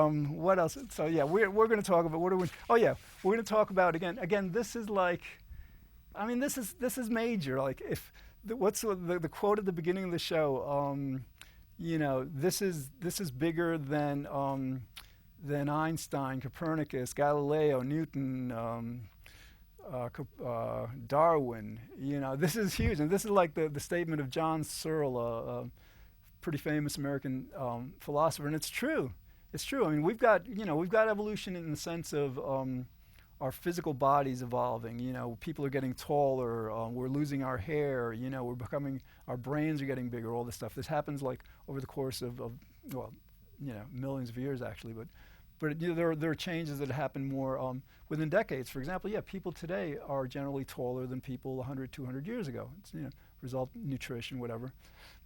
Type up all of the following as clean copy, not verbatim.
what else? So yeah, we're going to talk about what are we? Oh yeah, we're going to talk about again. This is like, I mean, this is major. Like if what's the quote at the beginning of the show? This is bigger than Einstein, Copernicus, Galileo, Newton, Darwin. This is huge, and this is like the statement of John Searle, a pretty famous American philosopher, and it's true. It's true. I mean, we've got evolution in the sense of our physical bodies evolving. People are getting taller. We're losing our hair. We're becoming. Our brains are getting bigger. All this stuff. This happens like over the course of well, millions of years actually, but there are changes that happen more within decades. For example, people today are generally taller than people 100, 200 years ago. It's result nutrition, whatever.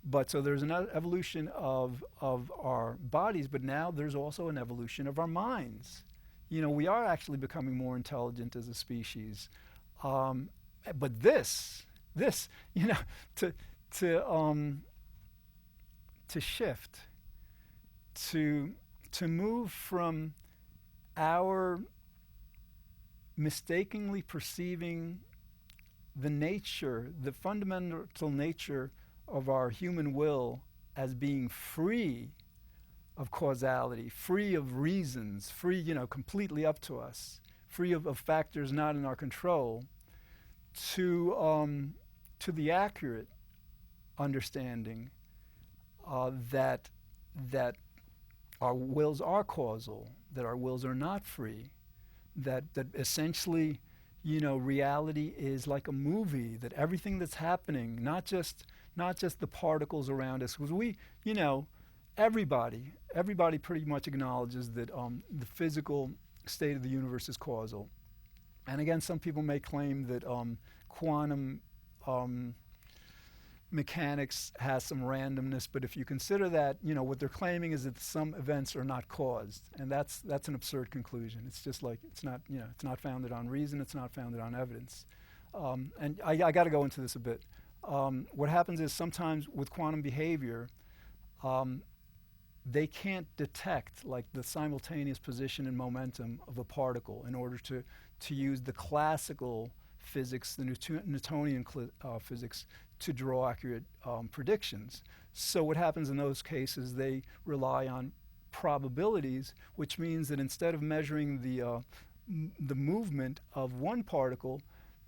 But so there's an evolution of our bodies, but now there's also an evolution of our minds. We are actually becoming more intelligent as a species. But this, to shift, to move from our mistakenly perceiving the fundamental nature of our human will as being free of causality, free of reasons, free, completely up to us, free of factors not in our control, to the accurate understanding that our wills are causal, that our wills are not free, that essentially, reality is like a movie, that everything that's happening, not just the particles around us, because everybody pretty much acknowledges that the physical state of the universe is causal. And again, some people may claim that quantum mechanics has some randomness, but if you consider that, what they're claiming is that some events are not caused, and that's an absurd conclusion. It's just like it's not founded on reason, it's not founded on evidence. And I got to go into this a bit. What happens is sometimes with quantum behavior, they can't detect like the simultaneous position and momentum of a particle in order to use the classical physics, the Newtonian physics, to draw accurate predictions. So what happens in those cases, they rely on probabilities, which means that instead of measuring the movement of one particle,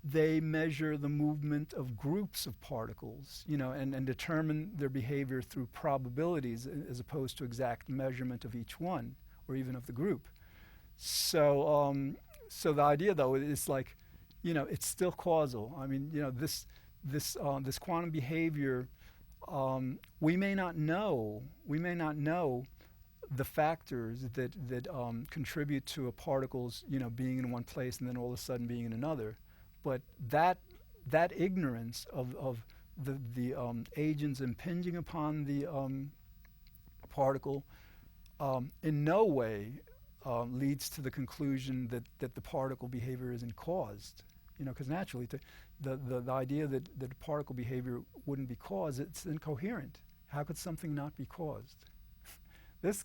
they measure the movement of groups of particles, and determine their behavior through probabilities as opposed to exact measurement of each one or even of the group. So the idea though is like, it's still causal. I mean, this quantum behavior, we may not know the factors that contribute to a particle's being in one place and then all of a sudden being in another. But that ignorance of the agents impinging upon the particle in no way leads to the conclusion that the particle behavior isn't caused. Because naturally, the idea that particle behavior wouldn't be caused, it's incoherent. How could something not be caused? This